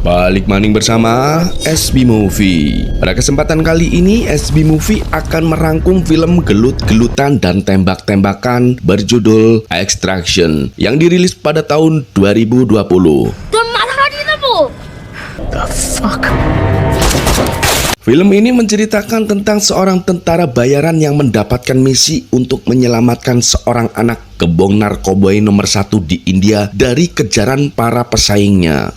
Balik maning bersama SB Movie. Pada kesempatan kali ini SB Movie akan merangkum film gelut-gelutan dan tembak-tembakan berjudul Extraction yang dirilis pada tahun 2020. The fuck? Film ini menceritakan tentang seorang tentara bayaran yang mendapatkan misi untuk menyelamatkan seorang anak gebong narkoba nomor 1 di India dari kejaran para pesaingnya.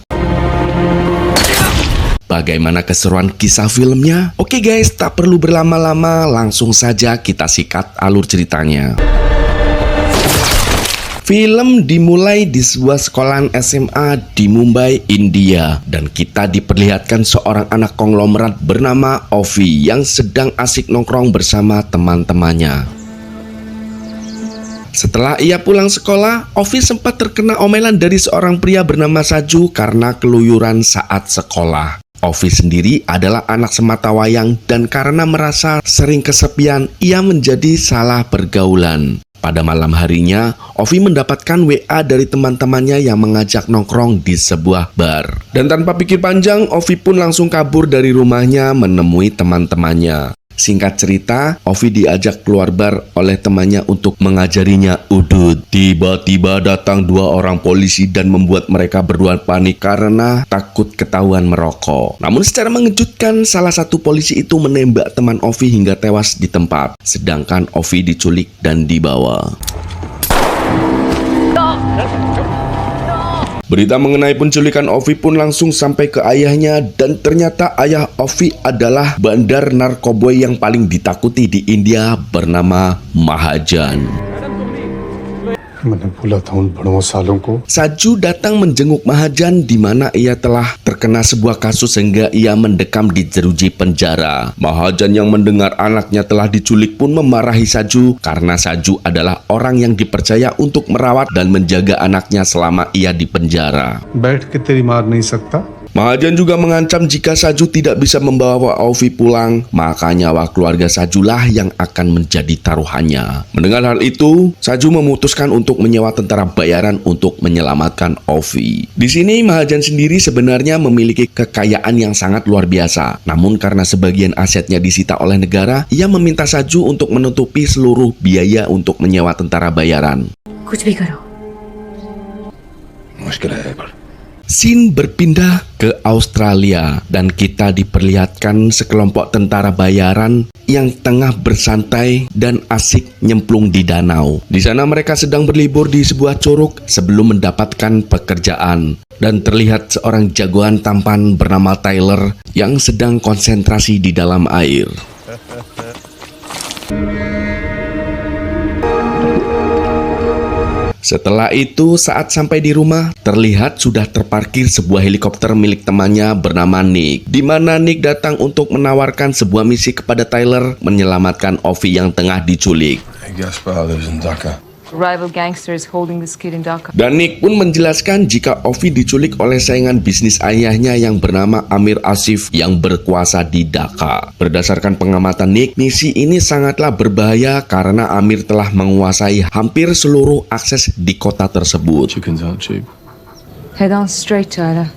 Bagaimana keseruan kisah filmnya? Oke guys, tak perlu berlama-lama, langsung saja kita sikat alur ceritanya. Film dimulai di sebuah sekolahan SMA di Mumbai, India, dan kita diperlihatkan seorang anak konglomerat bernama Ovi yang sedang asik nongkrong bersama teman-temannya. Setelah ia pulang sekolah, Ovi sempat terkena omelan dari seorang pria bernama Saju karena keluyuran saat sekolah. Ovi sendiri adalah anak sematawayang dan karena merasa sering kesepian, ia menjadi salah pergaulan. Pada malam harinya, Ovi mendapatkan WA dari teman-temannya yang mengajak nongkrong di sebuah bar. Dan tanpa pikir panjang, Ovi pun langsung kabur dari rumahnya menemui teman-temannya. Singkat cerita, Ovi diajak keluar bar oleh temannya untuk mengajarinya udud. Tiba-tiba datang dua orang polisi dan membuat mereka berdua panik karena takut ketahuan merokok. Namun secara mengejutkan, salah satu polisi itu menembak teman Ovi hingga tewas di tempat. Sedangkan Ovi diculik dan dibawa. Berita mengenai penculikan Ovi pun langsung sampai ke ayahnya dan ternyata ayah Ovi adalah bandar narkoba yang paling ditakuti di India bernama Mahajan. Saju datang menjenguk Mahajan di mana ia telah terkena sebuah kasus sehingga ia mendekam di jeruji penjara. Mahajan yang mendengar anaknya telah diculik pun memarahi Saju karena Saju adalah orang yang dipercaya untuk merawat dan menjaga anaknya selama ia di penjara. Mahajan juga mengancam jika Saju tidak bisa membawa Ovi pulang, maka nyawa keluarga Sajulah yang akan menjadi taruhannya. Mendengar hal itu, Saju memutuskan untuk menyewa tentara bayaran untuk menyelamatkan Ovi. Di sini Mahajan sendiri sebenarnya memiliki kekayaan yang sangat luar biasa. Namun karena sebagian asetnya disita oleh negara, ia meminta Saju untuk menutupi seluruh biaya untuk menyewa tentara bayaran. Scene berpindah ke Australia dan kita diperlihatkan sekelompok tentara bayaran yang tengah bersantai dan asik nyemplung di danau. Di sana mereka sedang berlibur di sebuah curug sebelum mendapatkan pekerjaan. Dan terlihat seorang jagoan tampan bernama Tyler yang sedang konsentrasi di dalam air. Setelah itu, saat sampai di rumah, terlihat sudah terparkir sebuah helikopter milik temannya bernama Nick, di mana Nick datang untuk menawarkan sebuah misi kepada Tyler menyelamatkan Ovi yang tengah diculik. Rival gangsters holding this kid in Dhaka. Dan Nick pun menjelaskan jika Ovi diculik oleh saingan bisnis ayahnya yang bernama Amir Asif yang berkuasa di Dhaka. Berdasarkan pengamatan Nick, misi ini sangatlah berbahaya karena Amir telah menguasai hampir seluruh akses di kota tersebut. Head on straight, Tyler.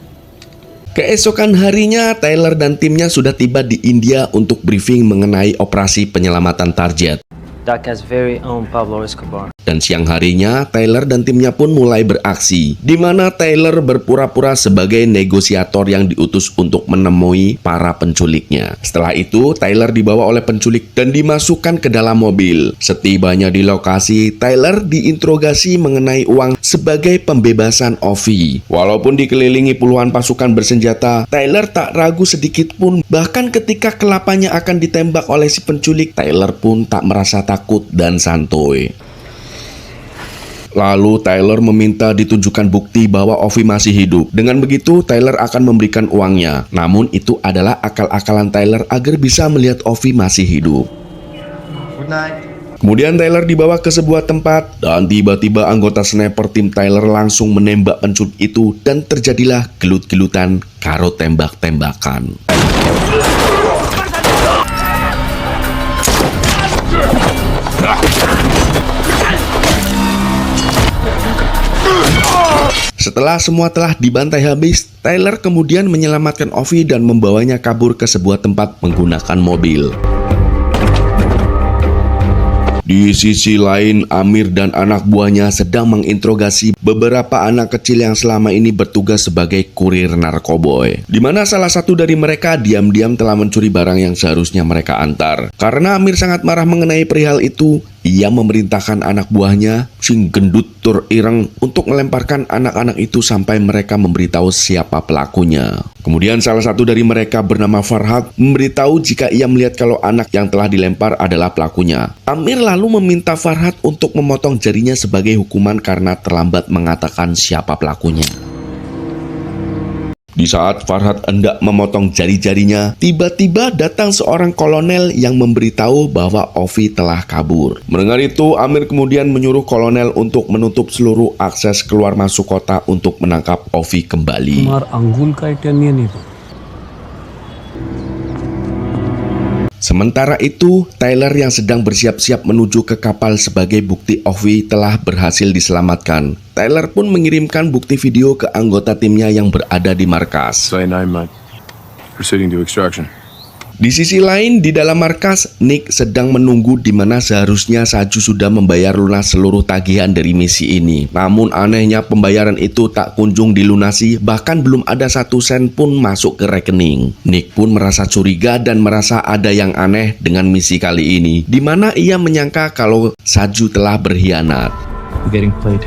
Keesokan harinya, Tyler dan timnya sudah tiba di India untuk briefing mengenai operasi penyelamatan target. Dhaka's very own Pablo Escobar. Dan siang harinya, Tyler dan timnya pun mulai beraksi, di mana Tyler berpura-pura sebagai negosiator yang diutus untuk menemui para penculiknya. Setelah itu, Tyler dibawa oleh penculik dan dimasukkan ke dalam mobil. Setibanya di lokasi, Tyler diinterogasi mengenai uang sebagai pembebasan Ovi. Walaupun dikelilingi puluhan pasukan bersenjata, Tyler tak ragu sedikit pun. Bahkan ketika kelapanya akan ditembak oleh si penculik, Tyler pun tak merasa takut dan santuy. Lalu Tyler meminta ditunjukkan bukti bahwa Ovi masih hidup. Dengan begitu Tyler akan memberikan uangnya. Namun itu adalah akal-akalan Tyler agar bisa melihat Ovi masih hidup. Kemudian Tyler dibawa ke sebuah tempat dan tiba-tiba anggota sniper tim Tyler langsung menembak penculik itu dan terjadilah gelut-gelutan karo tembak-tembakan. Setelah semua telah dibantai habis, Tyler kemudian menyelamatkan Ovi dan membawanya kabur ke sebuah tempat menggunakan mobil. Di sisi lain, Amir dan anak buahnya sedang menginterogasi beberapa anak kecil yang selama ini bertugas sebagai kurir narkoboy, di mana salah satu dari mereka diam-diam telah mencuri barang yang seharusnya mereka antar. Karena Amir sangat marah mengenai perihal itu, ia memerintahkan anak buahnya, sing gendut tur ireng, untuk melemparkan anak-anak itu sampai mereka memberitahu siapa pelakunya. Kemudian salah satu dari mereka bernama Farhad memberitahu jika ia melihat kalau anak yang telah dilempar adalah pelakunya. Amir lalu meminta Farhad untuk memotong jarinya sebagai hukuman karena terlambat mengatakan siapa pelakunya. Di saat Farhad hendak memotong jari-jarinya, tiba-tiba datang seorang kolonel yang memberitahu bahwa Ovi telah kabur. Mendengar itu, Amir kemudian menyuruh kolonel untuk menutup seluruh akses keluar masuk kota untuk menangkap Ovi kembali. Sementara itu, Tyler yang sedang bersiap-siap menuju ke kapal sebagai bukti Ovi telah berhasil diselamatkan. Tyler pun mengirimkan bukti video ke anggota timnya yang berada di markas. Proceeding to extraction. Di sisi lain, di dalam markas, Nick sedang menunggu di mana seharusnya Saju sudah membayar lunas seluruh tagihan dari misi ini. Namun anehnya pembayaran itu tak kunjung dilunasi, bahkan belum ada 1 sen pun masuk ke rekening. Nick pun merasa curiga dan merasa ada yang aneh dengan misi kali ini, di mana ia menyangka kalau Saju telah berkhianat. Getting played.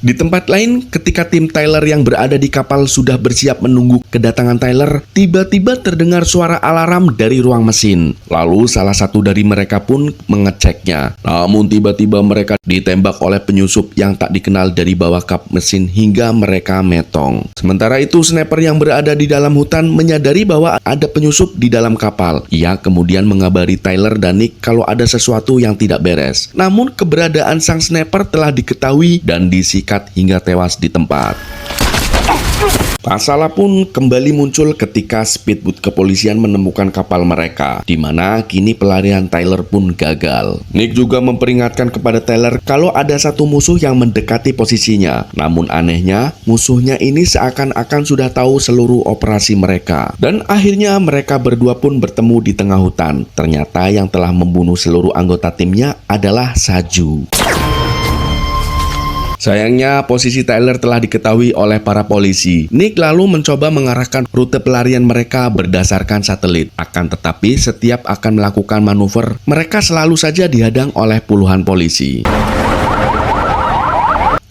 Di tempat lain, ketika tim Tyler yang berada di kapal sudah bersiap menunggu kedatangan Tyler, tiba-tiba terdengar suara alarm dari ruang mesin. Lalu salah satu dari mereka pun mengeceknya. Namun tiba-tiba mereka ditembak oleh penyusup yang tak dikenal dari bawah kap mesin hingga mereka metong. Sementara itu, sniper yang berada di dalam hutan menyadari bahwa ada penyusup di dalam kapal. Ia kemudian mengabari Tyler dan Nick kalau ada sesuatu yang tidak beres. Namun keberadaan sang sniper telah diketahui dan disikat hingga tewas di tempat. Masalah pun kembali muncul ketika speedboat kepolisian menemukan kapal mereka, di mana kini pelarian Tyler pun gagal. Nick juga memperingatkan kepada Tyler kalau ada satu musuh yang mendekati posisinya. Namun anehnya, musuhnya ini seakan-akan sudah tahu seluruh operasi mereka. Dan akhirnya mereka berdua pun bertemu di tengah hutan. Ternyata yang telah membunuh seluruh anggota timnya adalah Saju. Sayangnya, posisi Tyler telah diketahui oleh para polisi. Nick lalu mencoba mengarahkan rute pelarian mereka berdasarkan satelit. Akan tetapi, setiap akan melakukan manuver, mereka selalu saja dihadang oleh puluhan polisi.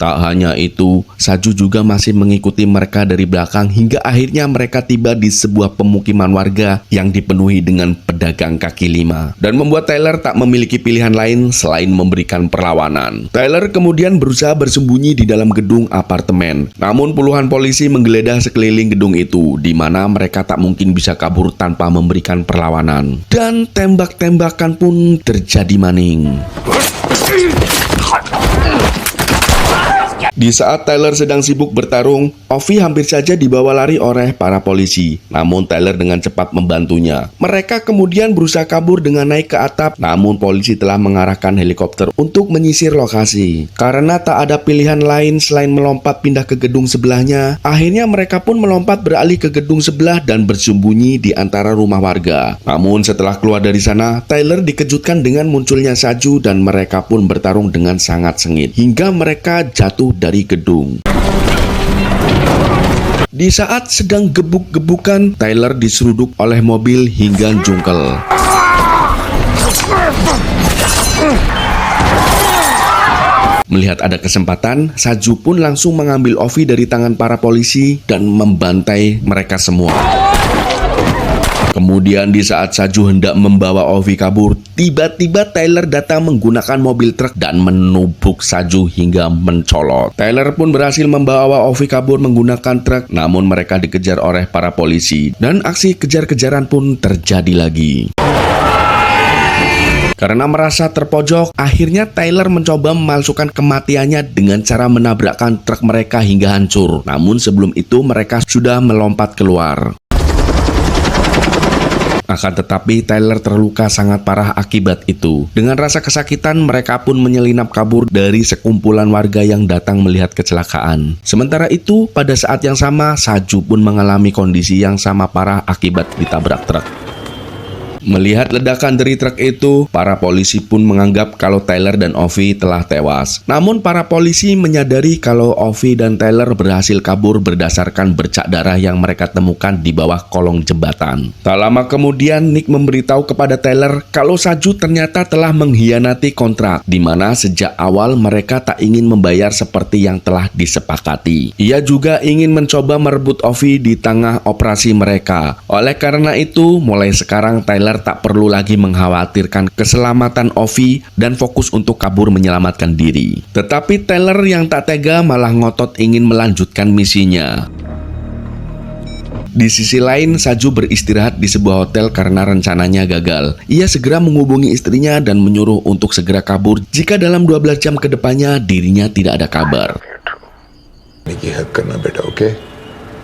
Tak hanya itu, Saju juga masih mengikuti mereka dari belakang hingga akhirnya mereka tiba di sebuah pemukiman warga yang dipenuhi dengan pedagang kaki lima. Dan membuat Tyler tak memiliki pilihan lain selain memberikan perlawanan. Tyler kemudian berusaha bersembunyi di dalam gedung apartemen. Namun puluhan polisi menggeledah sekeliling gedung itu, di mana mereka tak mungkin bisa kabur tanpa memberikan perlawanan. Dan tembak-tembakan pun terjadi maning. Di saat Tyler sedang sibuk bertarung, Ovi hampir saja dibawa lari oleh para polisi. Namun Tyler dengan cepat membantunya. Mereka kemudian berusaha kabur dengan naik ke atap, namun polisi telah mengarahkan helikopter untuk menyisir lokasi. Karena tak ada pilihan lain selain melompat pindah ke gedung sebelahnya, akhirnya mereka pun melompat beralih ke gedung sebelah dan bersembunyi di antara rumah warga. Namun setelah keluar dari sana, Tyler dikejutkan dengan munculnya Saju dan mereka pun bertarung dengan sangat sengit hingga mereka jatuh dari gedung. Di saat sedang gebuk-gebukan, Tyler diseruduk oleh mobil hingga jungkel. Melihat ada kesempatan, Saju pun langsung mengambil Ovi dari tangan para polisi dan membantai mereka semua. Kemudian di saat Saju hendak membawa Ovi kabur, tiba-tiba Tyler datang menggunakan mobil truk dan menubuk Saju hingga mencolot. Tyler pun berhasil membawa Ovi kabur menggunakan truk, namun mereka dikejar oleh para polisi dan aksi kejar-kejaran pun terjadi lagi. Karena merasa terpojok, akhirnya Tyler mencoba memalsukan kematiannya dengan cara menabrakkan truk mereka hingga hancur. Namun sebelum itu mereka sudah melompat keluar. Akan tetapi Tyler terluka sangat parah akibat itu. Dengan rasa kesakitan, mereka pun menyelinap kabur dari sekumpulan warga yang datang melihat kecelakaan. Sementara itu, pada saat yang sama, Saju pun mengalami kondisi yang sama parah akibat ditabrak truk. Melihat ledakan dari truk itu, para polisi pun menganggap kalau Tyler dan Ovi telah tewas. Namun para polisi menyadari kalau Ovi dan Tyler berhasil kabur berdasarkan bercak darah yang mereka temukan di bawah kolong jembatan. Tak lama kemudian, Nick memberitahu kepada Tyler kalau Saju ternyata telah mengkhianati kontrak, di mana sejak awal mereka tak ingin membayar seperti yang telah disepakati. Ia juga ingin mencoba merebut Ovi di tengah operasi mereka. Oleh karena itu, mulai sekarang Tyler tak perlu lagi mengkhawatirkan keselamatan Ovi dan fokus untuk kabur menyelamatkan diri. Tetapi Tyler yang tak tega malah ngotot ingin melanjutkan misinya. Di sisi lain, Saju beristirahat di sebuah hotel karena rencananya gagal. Ia segera menghubungi istrinya dan menyuruh untuk segera kabur jika dalam 12 jam ke depannya dirinya tidak ada kabar.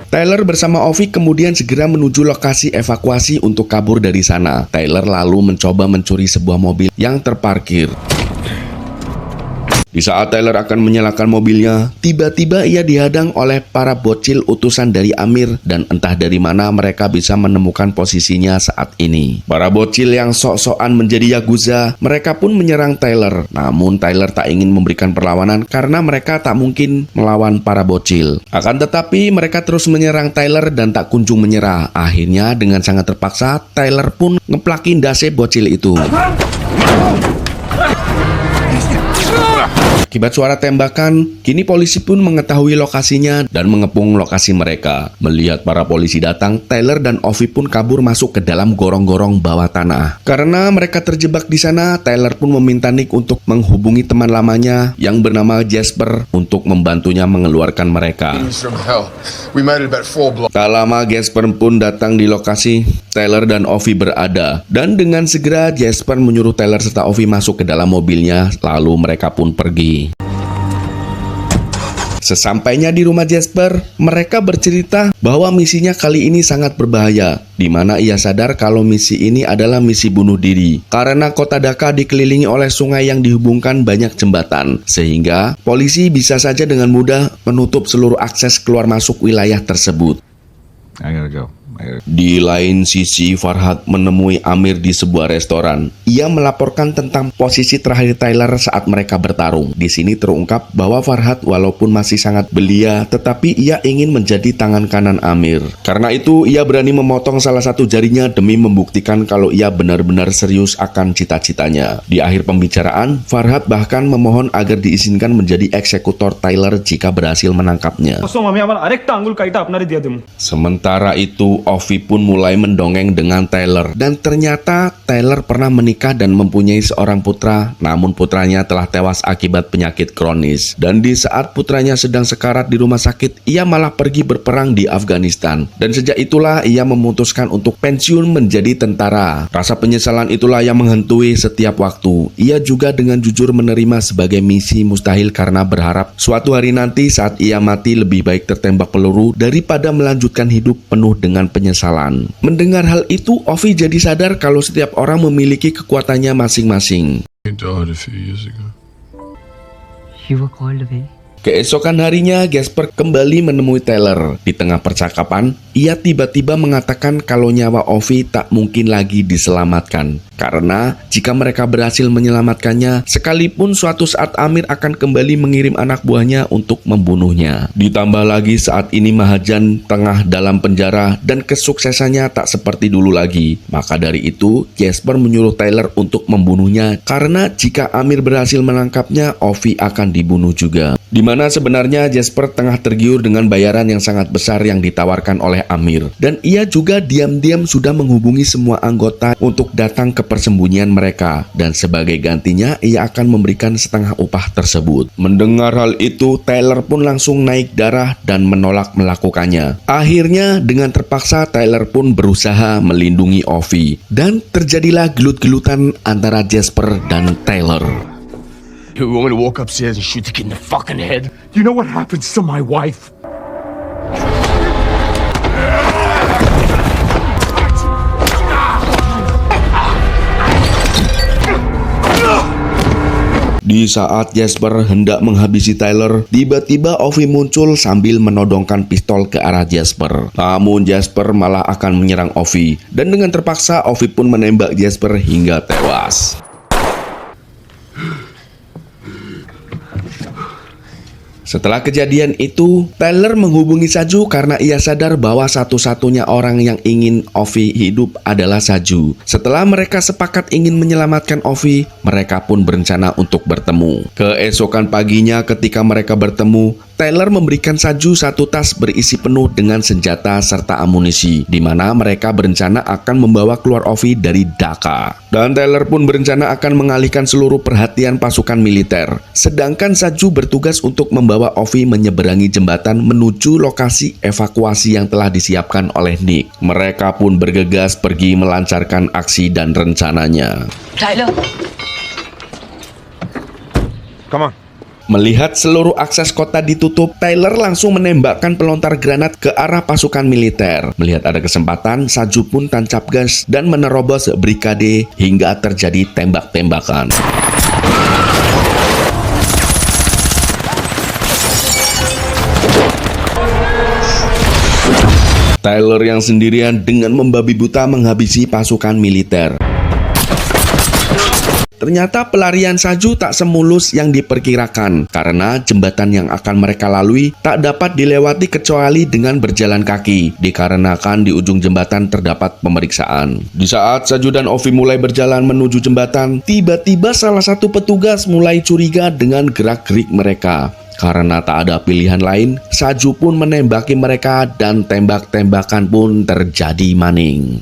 Tyler bersama Ovi kemudian segera menuju lokasi evakuasi untuk kabur dari sana. Tyler lalu mencoba mencuri sebuah mobil yang terparkir. Di saat Tyler akan menyalakan mobilnya, tiba-tiba ia dihadang oleh para bocil utusan dari Amir dan entah dari mana mereka bisa menemukan posisinya saat ini. Para bocil yang sok-sokan menjadi Yakuza, mereka pun menyerang Tyler. Namun Tyler tak ingin memberikan perlawanan karena mereka tak mungkin melawan para bocil. Akan tetapi mereka terus menyerang Tyler dan tak kunjung menyerah. Akhirnya dengan sangat terpaksa, Tyler pun ngeplakin dase bocil itu. Akibat suara tembakan, kini polisi pun mengetahui lokasinya dan mengepung lokasi mereka. Melihat para polisi datang, Tyler dan Ovi pun kabur masuk ke dalam gorong-gorong bawah tanah. Karena mereka terjebak di sana, Tyler pun meminta Nick untuk menghubungi teman lamanya yang bernama Jasper untuk membantunya mengeluarkan mereka. Tak lama Jasper pun datang di lokasi Tyler dan Ovi berada. Dan dengan segera Jasper menyuruh Tyler serta Ovi masuk ke dalam mobilnya, lalu mereka pun pergi. Sesampainya di rumah Jasper, mereka bercerita bahwa misinya kali ini sangat berbahaya, di mana ia sadar kalau misi ini adalah misi bunuh diri. Karena kota Dhaka dikelilingi oleh sungai yang dihubungkan banyak jembatan, sehingga polisi bisa saja dengan mudah menutup seluruh akses keluar masuk wilayah tersebut. I gotta go. Di lain sisi, Farhad menemui Amir di sebuah restoran. Ia melaporkan tentang posisi terakhir Tyler saat mereka bertarung. Di sini terungkap bahwa Farhad walaupun masih sangat belia, tetapi ia ingin menjadi tangan kanan Amir. Karena itu, ia berani memotong salah satu jarinya demi membuktikan kalau ia benar-benar serius akan cita-citanya. Di akhir pembicaraan, Farhad bahkan memohon agar diizinkan menjadi eksekutor Tyler jika berhasil menangkapnya. Sementara itu, Ovi pun mulai mendongeng dengan Tyler. Dan ternyata Tyler pernah menikah dan mempunyai seorang putra, namun putranya telah tewas akibat penyakit kronis. Dan di saat putranya sedang sekarat di rumah sakit, ia malah pergi berperang di Afghanistan. Dan sejak itulah ia memutuskan untuk pensiun menjadi tentara. Rasa penyesalan itulah yang menghantui setiap waktu. Ia juga dengan jujur menerima sebagai misi mustahil karena berharap suatu hari nanti saat ia mati lebih baik tertembak peluru daripada melanjutkan hidup penuh dengan penyesalan. Mendengar hal itu, Ovi jadi sadar kalau setiap orang memiliki kekuatannya masing-masing. You were called away. Keesokan harinya, Jasper kembali menemui Tyler. Di tengah percakapan, ia tiba-tiba mengatakan kalau nyawa Ovi tak mungkin lagi diselamatkan. Karena jika mereka berhasil menyelamatkannya, sekalipun suatu saat Amir akan kembali mengirim anak buahnya untuk membunuhnya. Ditambah lagi saat ini Mahajan tengah dalam penjara dan kesuksesannya tak seperti dulu lagi. Maka dari itu, Jasper menyuruh Tyler untuk membunuhnya karena jika Amir berhasil menangkapnya, Ovi akan dibunuh juga. Di mana sebenarnya Jasper tengah tergiur dengan bayaran yang sangat besar yang ditawarkan oleh Amir. Dan ia juga diam-diam sudah menghubungi semua anggota untuk datang ke persembunyian mereka. Dan sebagai gantinya, ia akan memberikan setengah upah tersebut. Mendengar hal itu, Tyler pun langsung naik darah dan menolak melakukannya. Akhirnya, dengan terpaksa, Tyler pun berusaha melindungi Ovi. Dan terjadilah gelut-gelutan antara Jasper dan Tyler. You want me to walk upstairs and shoot the kid in the fucking head? You know what happens to my wife? Di saat Jasper hendak menghabisi Tyler, tiba-tiba Ovi muncul sambil menodongkan pistol ke arah Jasper. Namun Jasper malah akan menyerang Ovi, dan dengan terpaksa Ovi pun menembak Jasper hingga tewas. Setelah kejadian itu, Tyler menghubungi Saju karena ia sadar bahwa satu-satunya orang yang ingin Ovi hidup adalah Saju. Setelah mereka sepakat ingin menyelamatkan Ovi, mereka pun berencana untuk bertemu. Keesokan paginya ketika mereka bertemu, Tyler memberikan Saju satu tas berisi penuh dengan senjata serta amunisi, di mana mereka berencana akan membawa keluar Ovi dari Dhaka. Dan Tyler pun berencana akan mengalihkan seluruh perhatian pasukan militer. Sedangkan Saju bertugas untuk membawa Ovi menyeberangi jembatan menuju lokasi evakuasi yang telah disiapkan oleh Nick. Mereka pun bergegas pergi melancarkan aksi dan rencananya. Tyler! Come on. Melihat seluruh akses kota ditutup, Tyler langsung menembakkan pelontar granat ke arah pasukan militer. Melihat ada kesempatan, Saju pun tancap gas dan menerobos brigade hingga terjadi tembak-tembakan. Tyler yang sendirian dengan membabi buta menghabisi pasukan militer. Ternyata pelarian Saju tak semulus yang diperkirakan karena jembatan yang akan mereka lalui tak dapat dilewati kecuali dengan berjalan kaki dikarenakan di ujung jembatan terdapat pemeriksaan. Di saat Saju dan Ovi mulai berjalan menuju jembatan, tiba-tiba salah satu petugas mulai curiga dengan gerak-gerik mereka. Karena tak ada pilihan lain, Saju pun menembaki mereka dan tembak-tembakan pun terjadi maning.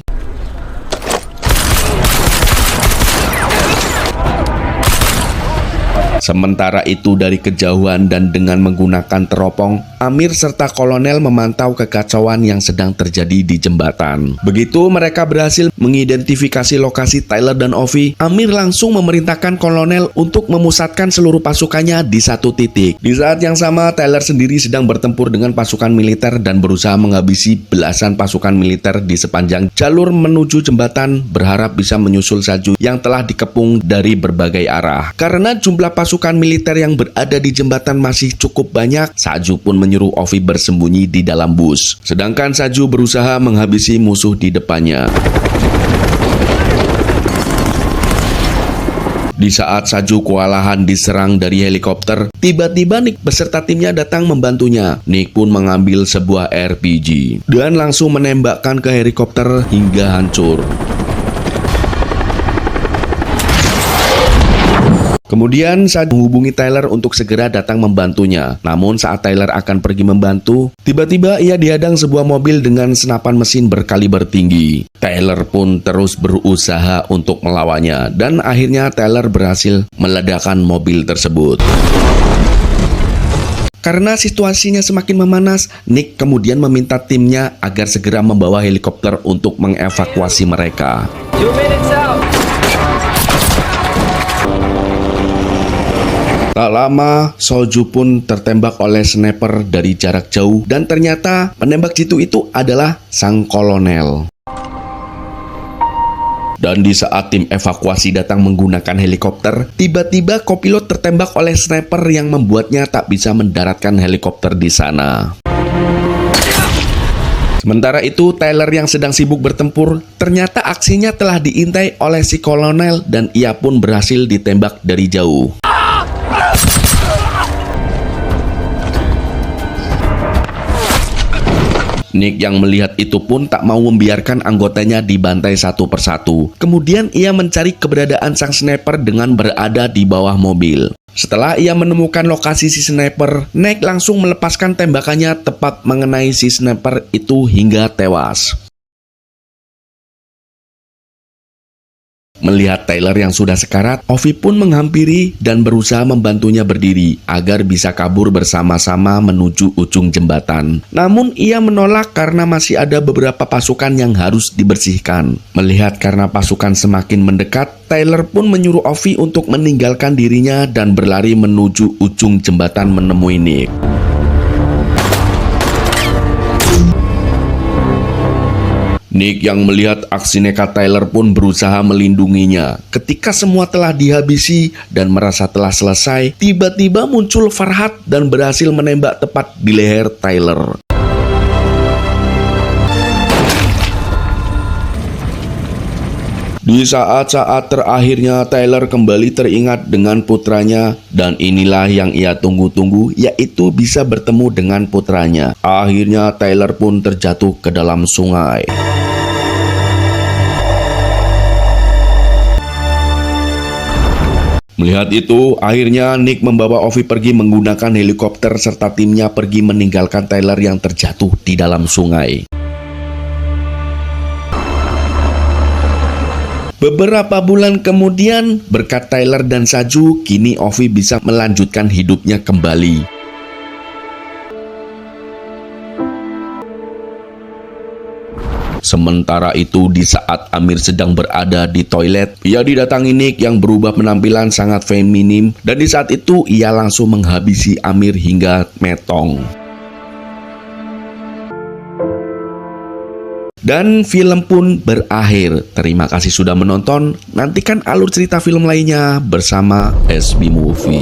Sementara itu dari kejauhan dan dengan menggunakan teropong, Amir serta kolonel memantau kekacauan yang sedang terjadi di jembatan. Begitu mereka berhasil mengidentifikasi lokasi Tyler dan Ovi, Amir langsung memerintahkan kolonel untuk memusatkan seluruh pasukannya di satu titik. Di saat yang sama, Tyler sendiri sedang bertempur dengan pasukan militer dan berusaha menghabisi belasan pasukan militer di sepanjang jalur menuju jembatan, berharap bisa menyusul Saju yang telah dikepung dari berbagai arah. Karena jumlah pasukan militer yang berada di jembatan masih cukup banyak, Saju pun menyuruh Ovi bersembunyi di dalam bus. Sedangkan Saju berusaha menghabisi musuh di depannya. Di saat Saju kewalahan diserang dari helikopter, tiba-tiba Nick beserta timnya datang membantunya. Nick pun mengambil sebuah RPG dan langsung menembakkan ke helikopter hingga hancur. Kemudian Saju menghubungi Tyler untuk segera datang membantunya. Namun saat Tyler akan pergi membantu, tiba-tiba ia dihadang sebuah mobil dengan senapan mesin berkaliber tinggi. Tyler pun terus berusaha untuk melawannya dan akhirnya Tyler berhasil meledakkan mobil tersebut. Karena situasinya semakin memanas, Nick kemudian meminta timnya agar segera membawa helikopter untuk mengevakuasi mereka. 2 minutes out. Tak lama, Soju pun tertembak oleh sniper dari jarak jauh dan ternyata penembak jitu itu adalah sang kolonel. Dan di saat tim evakuasi datang menggunakan helikopter, tiba-tiba kopilot tertembak oleh sniper yang membuatnya tak bisa mendaratkan helikopter di sana. Sementara itu, Tyler yang sedang sibuk bertempur, ternyata aksinya telah diintai oleh si kolonel dan ia pun berhasil ditembak dari jauh. Nick yang melihat itu pun tak mau membiarkan anggotanya dibantai satu persatu. Kemudian ia mencari keberadaan sang sniper dengan berada di bawah mobil. Setelah ia menemukan lokasi si sniper, Nick langsung melepaskan tembakannya tepat mengenai si sniper itu hingga tewas. Melihat Tyler yang sudah sekarat, Ovi pun menghampiri dan berusaha membantunya berdiri agar bisa kabur bersama-sama menuju ujung jembatan. Namun ia menolak karena masih ada beberapa pasukan yang harus dibersihkan. Melihat karena pasukan semakin mendekat, Tyler pun menyuruh Ovi untuk meninggalkan dirinya dan berlari menuju ujung jembatan menemui Nick. Nick yang melihat aksi nekat Tyler pun berusaha melindunginya. Ketika semua telah dihabisi dan merasa telah selesai, tiba-tiba muncul Farhad dan berhasil menembak tepat di leher Tyler. Di saat-saat terakhirnya, Tyler kembali teringat dengan putranya, dan inilah yang ia tunggu-tunggu, yaitu bisa bertemu dengan putranya. Akhirnya Tyler pun terjatuh ke dalam sungai. Melihat itu, akhirnya Nick membawa Ovi pergi menggunakan helikopter serta timnya pergi meninggalkan Tyler yang terjatuh di dalam sungai. Beberapa bulan kemudian, berkat Tyler dan Saju, kini Ovi bisa melanjutkan hidupnya kembali. Sementara itu, di saat Amir sedang berada di toilet, ia didatangi Nick yang berubah penampilan sangat feminim, dan di saat itu ia langsung menghabisi Amir hingga metong. Dan film pun berakhir. Terima kasih sudah menonton. Nantikan alur cerita film lainnya bersama SB Movie.